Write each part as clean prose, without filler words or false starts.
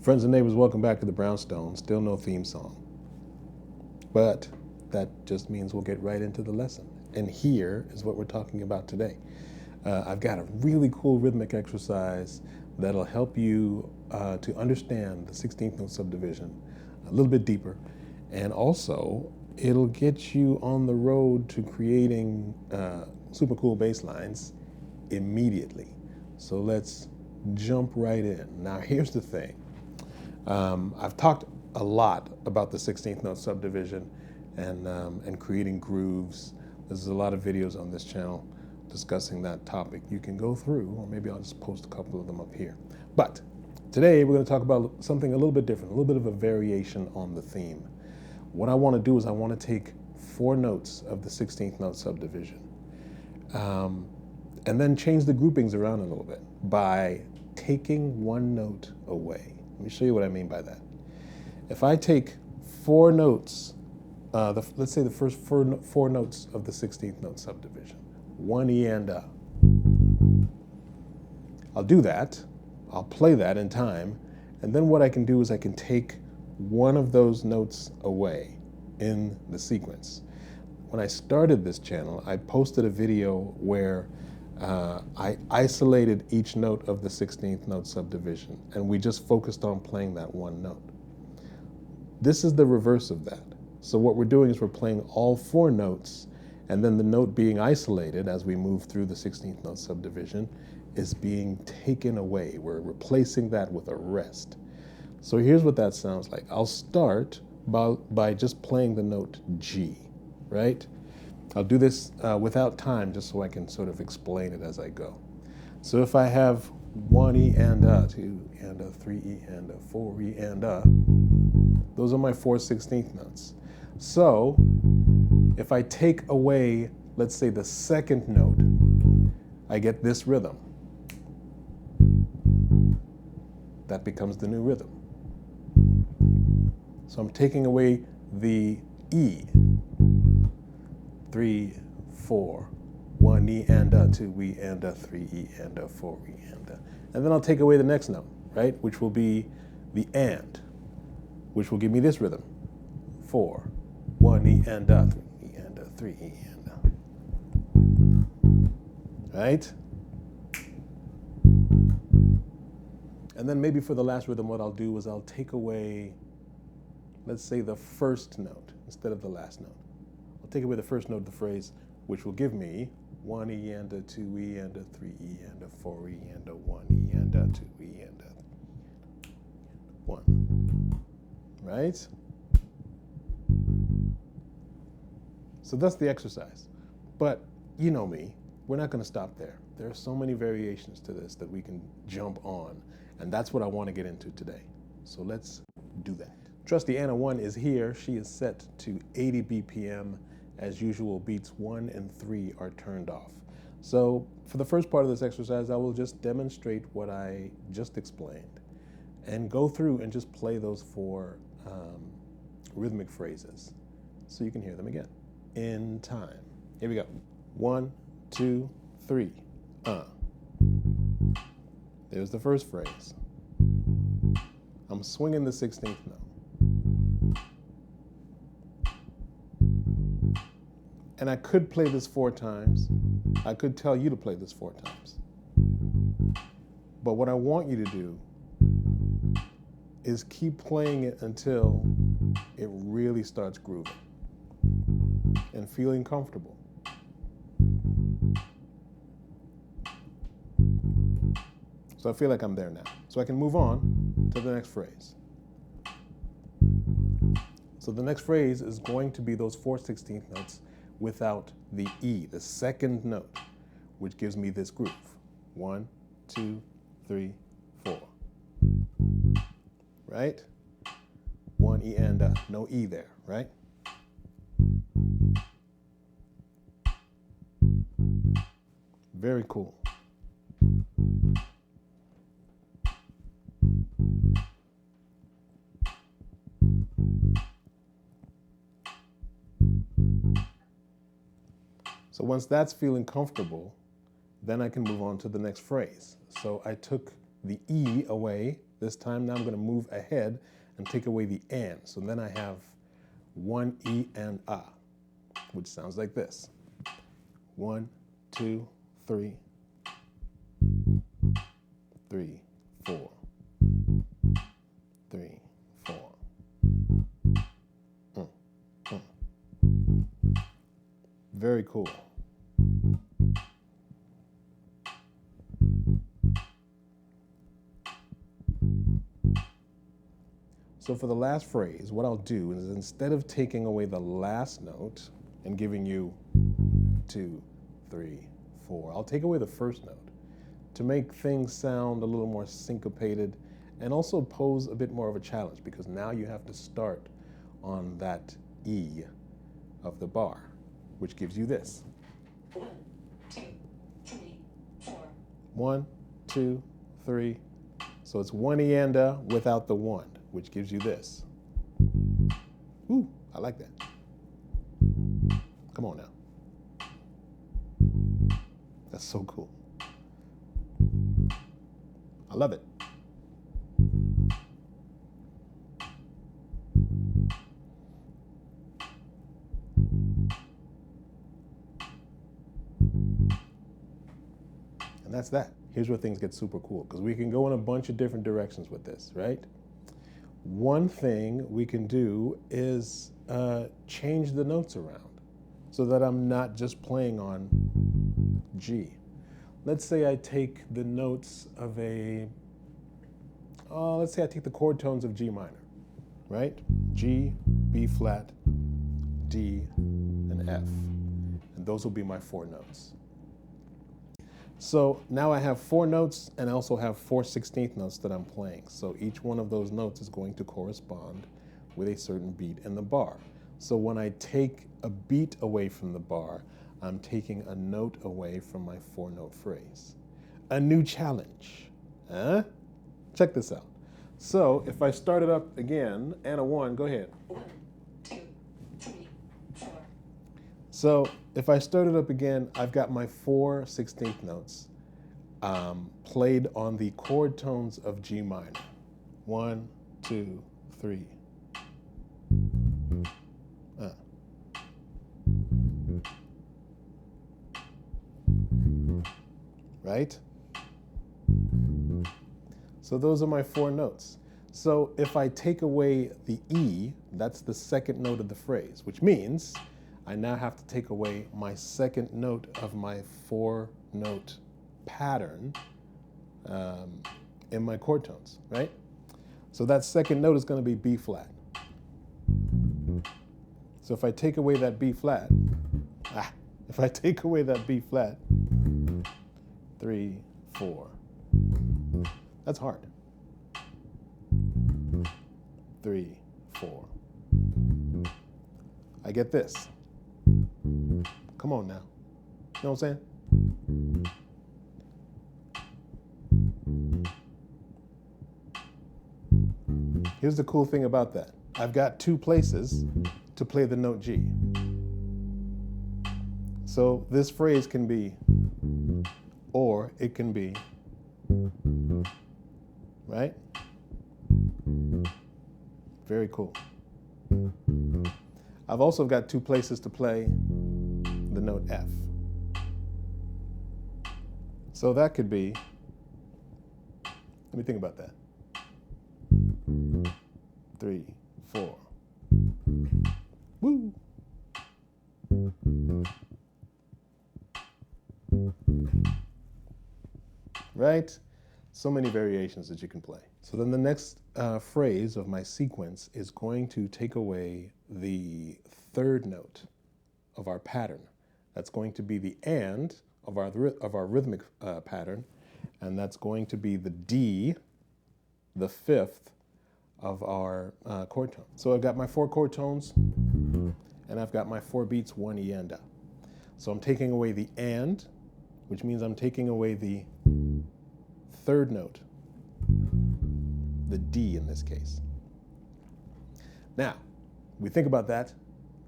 Friends and neighbors, welcome back to the Brownstone. Still no theme song. But that just means we'll get right into the lesson. And here is what we're talking about today. I've got a really cool rhythmic exercise that'll help you to understand the 16th note subdivision a little bit deeper. And also, it'll get you on the road to creating super cool bass lines immediately. So let's jump right in. Now, here's the thing. I've talked a lot about the 16th note subdivision and creating grooves. There's a lot of videos on this channel discussing that topic. You can go through, or maybe I'll just post a couple of them up here. But today we're going to talk about something a little bit different, a little bit of a variation on the theme. What I want to do is I want to take 4 notes of the 16th note subdivision and then change the groupings around a little bit by taking one note away. Let me show you what I mean by that. If I take 4 notes, let's say the first 4 notes of the 16th note subdivision, 1 E and A. I'll do that, I'll play that in time, and then what I can do is I can take one of those notes away in the sequence. When I started this channel, I posted a video where I isolated each note of the 16th note subdivision, and we just focused on playing that one note. This is the reverse of that. So what we're doing is we're playing all 4 notes, and then the note being isolated as we move through the 16th note subdivision is being taken away. We're replacing that with a rest. So here's what that sounds like. I'll start by just playing the note G, right? I'll do this without time just so I can sort of explain it as I go. So if I have 1 E and A, 2 E and A, 3 E and A, 4 E and A, those are my 4 16th notes. So if I take away, let's say, the second note, I get this rhythm. That becomes the new rhythm. So I'm taking away the E. 3, 4, 1 E and A, 2 E and A, 3 E and A, 4 E and A. And then I'll take away the next note, right? Which will be the and, which will give me this rhythm. 4, 1 E and A, 3 E and A, 3 E and A. Right? And then maybe for the last rhythm, what I'll do is I'll take away, let's say, the first note instead of the last note. I'll take away the first note of the phrase, which will give me 1 E and A, 2 E and A, 3 E and A, 4 E and A, 1 E and A, 2 E and A, 1. Right? So that's the exercise. But you know me, we're not going to stop there. There are so many variations to this that we can jump on, and that's what I want to get into today. So let's do that. Trusty Anna 1 is here. She is set to 80 BPM. As usual, beats 1 and 3 are turned off. So for the first part of this exercise, I will just demonstrate what I just explained and go through and just play those 4 rhythmic phrases so you can hear them again in time. Here we go. 1, 2, 3. There's the first phrase. I'm swinging the 16th note. And I could play this 4 times. I could tell you to play this 4 times. But what I want you to do is keep playing it until it really starts grooving and feeling comfortable. So I feel like I'm there now. So I can move on to the next phrase. So the next phrase is going to be those 4 16th notes without the E, the second note, which gives me this groove. 1, 2, 3, 4. Right? 1 E and A, no E there, right? Very cool. So once that's feeling comfortable, then I can move on to the next phrase. So I took the E away This time now I'm going to move ahead and take away the and. So then I have one E and A, which sounds like this. 1, 2, 3, 3, 4, 3, 4. Very cool. So for the last phrase, what I'll do is instead of taking away the last note and giving you 2, 3, 4, I'll take away the first note to make things sound a little more syncopated and also pose a bit more of a challenge, because now you have to start on that E of the bar, which gives you this. 1, 2, 3, 4. 1, 2, 3. So it's one E and A without the 1, which gives you this. Ooh, I like that. Come on now. That's so cool. I love it. And that's that. Here's where things get super cool, because we can go in a bunch of different directions with this, right? One thing we can do is change the notes around so that I'm not just playing on G. Let's say I take the notes of let's say I take the chord tones of G minor, right? G, B flat, D, and F. And those will be my 4 notes. So now I have 4 notes, and I also have 4 16th notes that I'm playing. So each one of those notes is going to correspond with a certain beat in the bar. So when I take a beat away from the bar, I'm taking a note away from my 4-note phrase. A new challenge. Huh? Check this out. So if I start it up again, and a 1, go ahead. 1, 2, 3, 4. So if I start it up again, I've got my 4 16th notes played on the chord tones of G minor. 1, 2, 3. Right? So those are my 4 notes. So if I take away the E, that's the second note of the phrase, which means I now have to take away my second note of my 4-note pattern in my chord tones, right? So that second note is going to be B flat. So if I take away that B flat, if I take away that B flat, 3, 4, that's hard. 3, 4. I get this. Come on now. You know what I'm saying? Here's the cool thing about that. I've got 2 places to play the note G. So this phrase can be, or it can be, right? Very cool. I've also got 2 places to play the note F. So that could be, let me think about that. 3, 4. Woo! Right? So many variations that you can play. So then the next phrase of my sequence is going to take away the 3rd note of our pattern. That's going to be the and of our rhythmic pattern, and that's going to be the D, the 5th of our chord tone. So I've got my 4 chord tones, and I've got my 4 beats, 1 E and A. So I'm taking away the and, which means I'm taking away the 3rd note, the D in this case. Now, we think about that,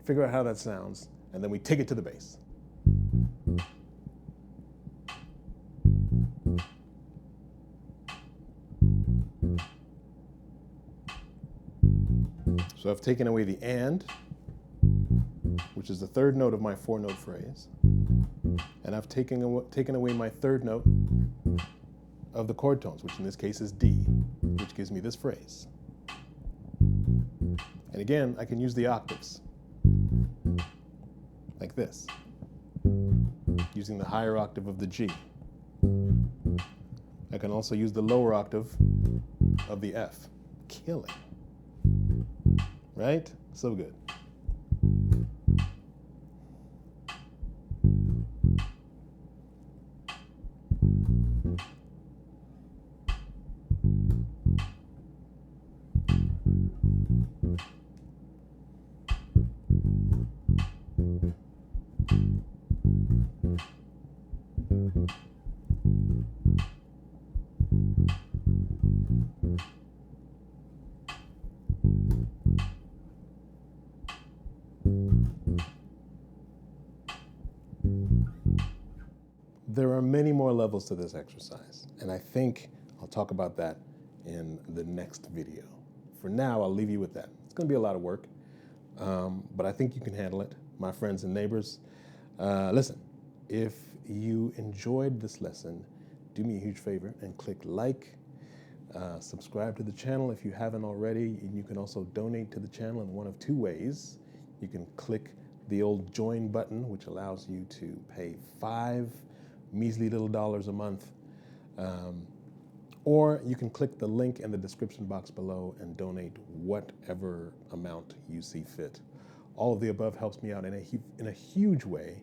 figure out how that sounds, and then we take it to the bass. So I've taken away the and, which is the third note of my 4-note phrase, and I've taken away my third note of the chord tones, which in this case is D, which gives me this phrase. And again, I can use the octaves, like this, using the higher octave of the G. I can also use the lower octave of the F. Killing. Right? So good. There are many more levels to this exercise, and I think I'll talk about that in the next video. For now, I'll leave you with that. It's going to be a lot of work, but I think you can handle it. My friends and neighbors, listen, if you enjoyed this lesson, do me a huge favor and click like, subscribe to the channel if you haven't already, and you can also donate to the channel in one of two ways. You can click the old join button, which allows you to pay $5 measly little dollars a month, or you can click the link in the description box below and donate whatever amount you see fit. All of the above helps me out in a huge way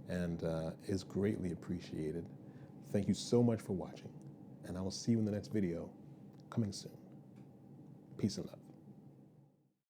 and is greatly appreciated. Thank you so much for watching, and I will see you in the next video coming soon. Peace and love.